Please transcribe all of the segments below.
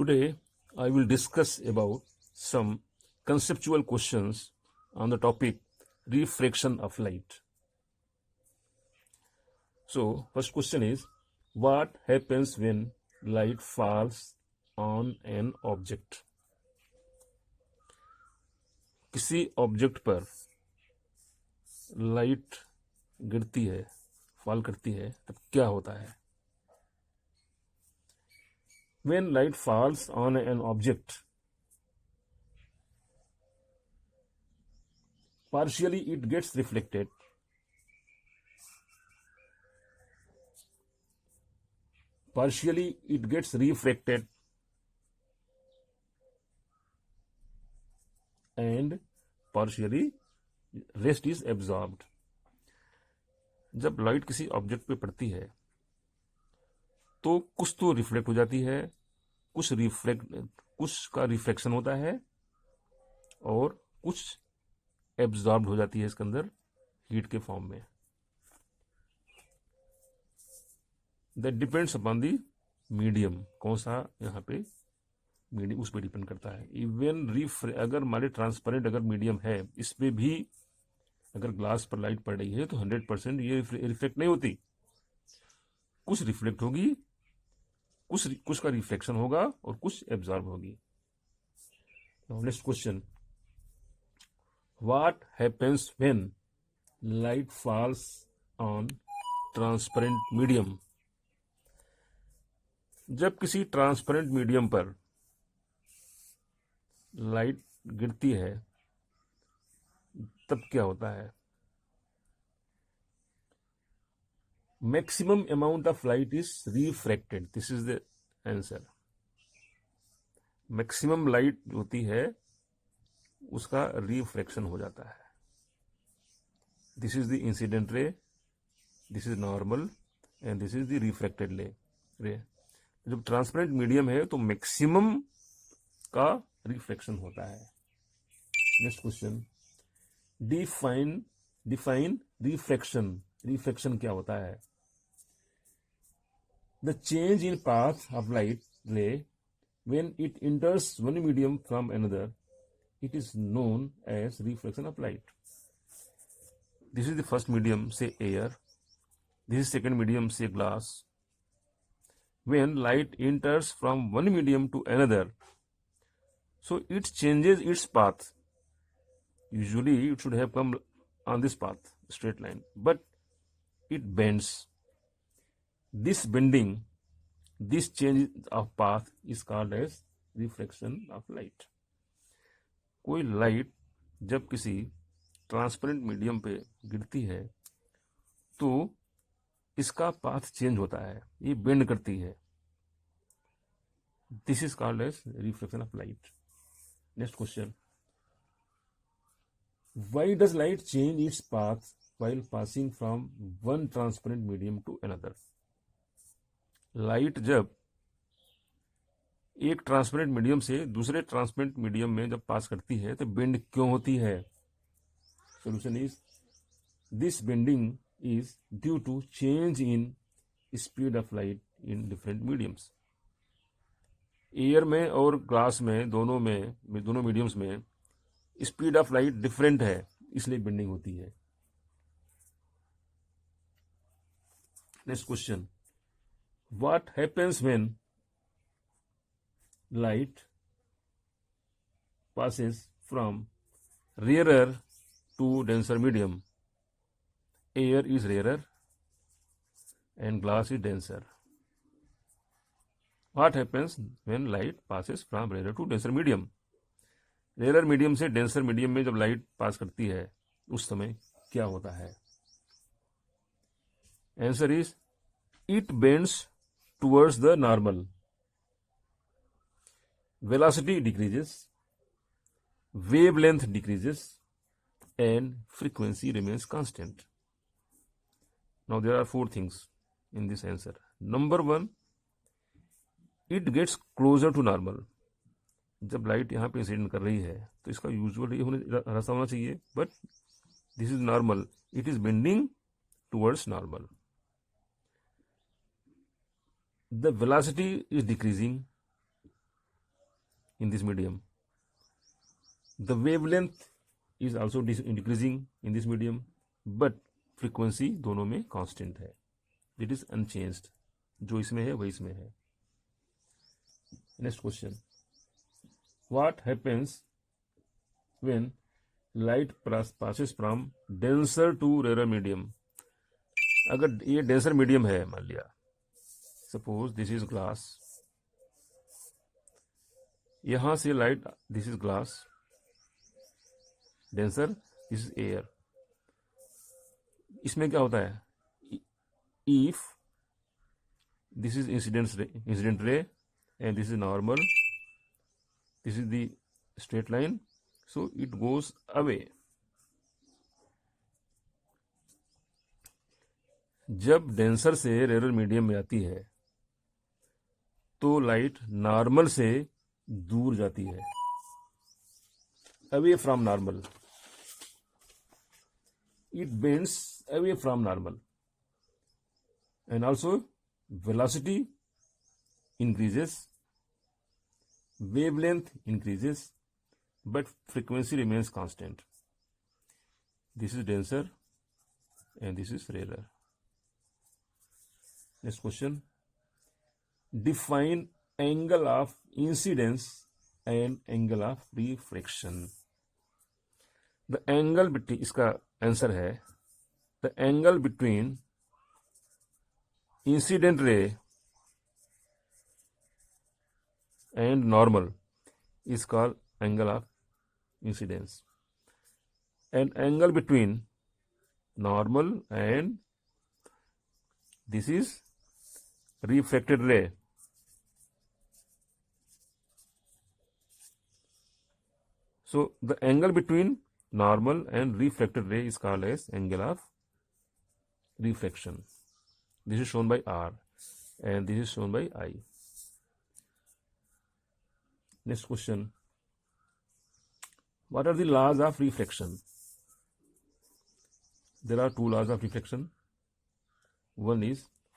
Today, I will discuss about some conceptual questions on the topic refraction of light. So, first question is, what happens when light falls on an object? किसी object पर light गिरती है, fall करती है, तब क्या होता है? When light falls on an object, partially it gets reflected, partially it gets refracted, and partially rest is absorbed. जब लाइट किसी ऑब्जेक्ट पे पड़ती है तो कुछ तो रिफ्लेक्ट हो जाती है, कुछ का रिफ्लेक्शन होता है और कुछ एब्जॉर्ब हो जाती है इसके अंदर हीट के फॉर्म में. That depends upon the medium. कौन सा यहाँ पे मीडियम उस पर डिपेंड करता है. इवन अगर हमारे ट्रांसपेरेंट अगर मीडियम है, इस पे भी अगर ग्लास पर लाइट पड़ रही है तो 100% ये रिफ्लेक्ट नहीं होती. कुछ रिफ्लेक्ट होगी, कुछ का रिफ्लेक्शन होगा और कुछ एब्जॉर्ब होगी. Next question, what happens when light falls on transparent medium? जब किसी ट्रांसपेरेंट मीडियम पर लाइट गिरती है तब क्या होता है? Maximum amount of light is refracted. This is the answer. Maximum light होती है उसका रिफ्रैक्शन हो जाता है. This is the incident ray, this is normal and this is the refracted रे. जब ट्रांसपेरेंट मीडियम है तो मैक्सिमम का रिफ्लेक्शन होता है. Next question, define reflection. Reflection क्या होता है? The change in path of light ray when it enters one medium from another, it is known as reflection of light. This is the first medium, say air. This is second medium, say glass. When light enters from one medium to another, so it changes its path. Usually it should have come on this path, straight line, but it bends. This bending, this change of path is called as reflection of light. कोई light जब किसी transparent medium पे गिरती है तो इसका path change होता है, ये बेंड करती है. This is called as reflection of light. Next question, why does light change its path while passing from one transparent medium to another? Light जब एक ट्रांसपेरेंट मीडियम से दूसरे ट्रांसपेरेंट मीडियम में जब पास करती है तो बेंड क्यों होती है? Solution is, this bending is due to change in speed of light in different mediums. Air में और ग्लास में दोनों मीडियम्स में स्पीड ऑफ लाइट डिफरेंट है, इसलिए बेंडिंग होती है. Next question, what happens when light passes from rarer to denser medium? Air is rarer and glass is denser. What happens when light passes from rarer to denser medium? Rare medium से denser medium में जब light pass करती है उस समय क्या होता है? Answer is, it bends towards the normal. Velocity decreases, wavelength decreases, and frequency remains constant. Now there are four things in this answer. Number one, it gets closer to normal. जब light यहाँ पे incident कर रही है तो इसका usual ये रास्ता होना चाहिए, but this is normal. It is bending towards normal. The velocity is decreasing, in this medium. The wavelength is also decreasing in this medium, but frequency दोनों में constant है. It is unchanged. जो इसमें है वही इसमें है. Next question. What happens when light passes from denser to rarer medium? अगर ये denser medium है, मान लिया, suppose this is glass, यहां से light, this is glass, denser, this is air. इसमें क्या होता है? If this is incident ray and this is normal, this is the straight line, so it goes away. जब डेंसर से rare medium में आती है तो लाइट नॉर्मल से दूर जाती है, away from normal. It bends away from normal, and also velocity increases, wavelength increases, but frequency remains constant. This is denser and this is rarer. Next question. Define angle of incidence and angle of refraction. The angle between, इसका answer है, the angle between incident ray and normal is called angle of incidence, and angle between normal and this is refracted ray. So the angle between normal and refracted ray is called as angle of refraction. This is shown by R and this is shown by I. Next question. What are the laws of refraction? There are two laws of refraction.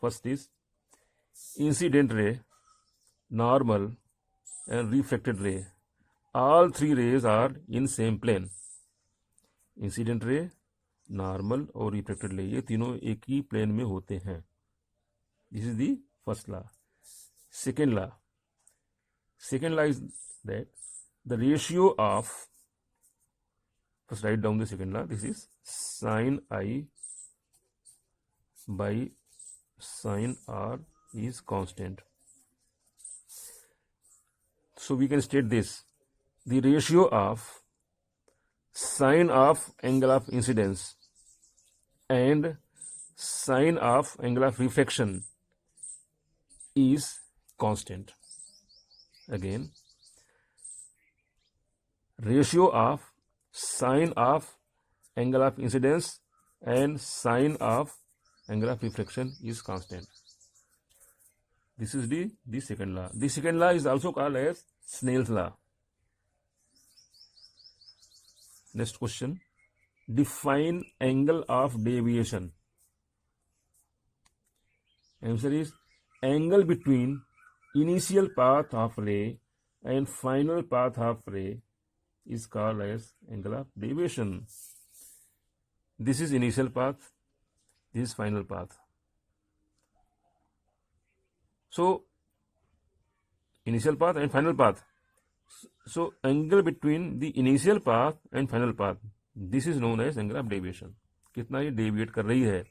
First is incident ray, normal and refracted ray. All three rays are in same plane. Incident ray, normal और reflected ray, ये तीनों एक ही plane में होते हैं. This is the first law. Second law is that the ratio of, first write down the second law, this is sine i by sine r is constant. So we can state this: the ratio of sine of angle of incidence and sine of angle of refraction is constant. Again, ratio of sine of angle of incidence and sine of angle of refraction is constant. This is the second law. The second law is also called as Snell's law. Next question. Define angle of deviation. Answer is angle between initial path of ray and final path of ray is called as angle of deviation. This is initial path, this is final path. So initial path and final path. So angle between the initial path and final path, this is known as angle of deviation. कितना ये deviate कर रही है.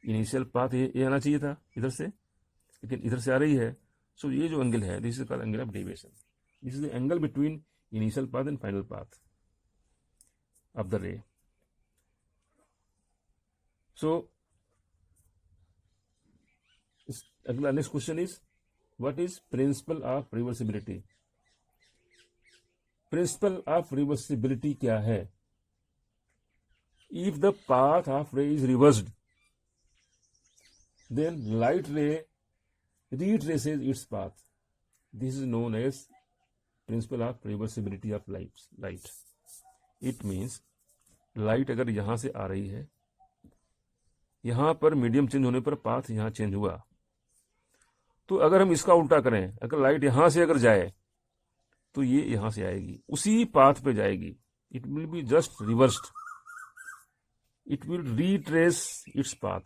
Initial path ये आना चाहिए था इधर से, लेकिन इधर से आ रही है. सो ये जो एंगल है, this is called angle of deviation. This is the angle between initial path and final path of the ray. So अगला next question is what is principle of reversibility. Principle of reversibility क्या है? If the path of ray is reversed, then light ray retraces its path. This is known as principle of reversibility of light. It means light अगर यहां से आ रही है, यहां पर medium change होने पर पाथ यहां चेंज हुआ, तो अगर हम इसका उल्टा करें, अगर लाइट यहां से अगर जाए तो ये यहां से आएगी, उसी पाथ पे जाएगी. It will be just reversed. It will retrace its path.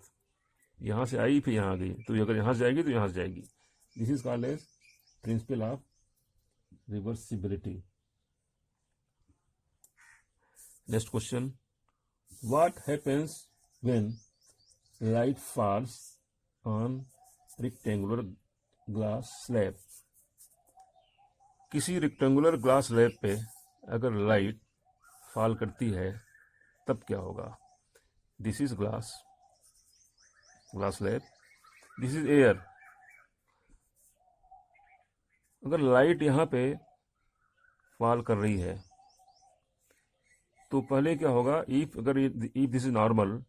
यहां से आई फिर यहां आ गई, तो अगर यहां से जाएगी तो यहां से जाएगी. This is called as principle of reversibility. Next question. What happens when light falls on rectangular glass slab? किसी रेक्टेंगुलर ग्लास स्लैब पे अगर लाइट फॉल करती है तब क्या होगा? This is glass slab, this is air. अगर लाइट यहां पे फॉल कर रही है तो पहले क्या होगा? If this is normal,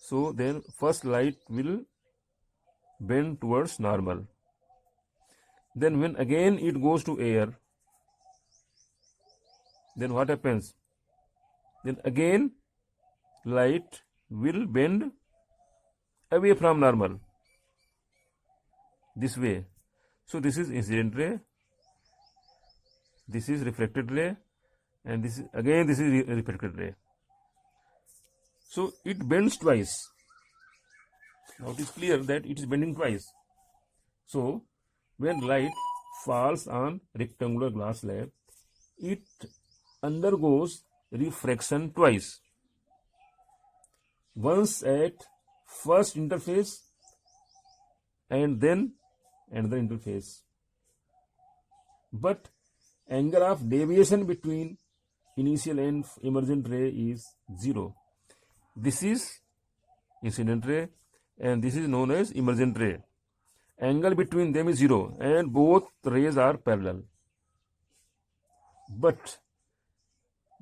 so then first light will bend towards normal. Then when again it goes to air, then what happens? Then again light will bend away from normal, this way. So this is incident ray, this is reflected ray, and this is reflected ray. So it bends twice. Now it is clear that it is bending twice. So when light falls on rectangular glass slab, it undergoes refraction twice. Once at first interface and then another interface. But angle of deviation between initial and emergent ray is 0. This is incident ray and this is known as emergent ray. Angle between them is 0 and both rays are parallel. But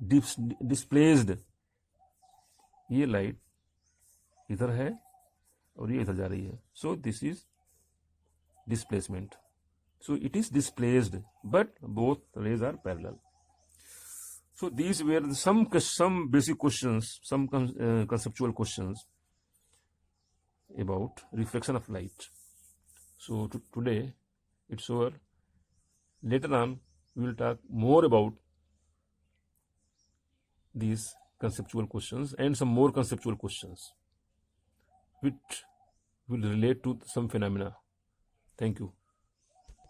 displaced, ये light इधर है और ये इधर जा रही है. So this is displacement. So it is displaced, but both rays are parallel. So these were some basic questions, some conceptual questions about reflection of light. So today it's over. Later on we will talk more about these conceptual questions and some more conceptual questions which will relate to some phenomena. Thank you.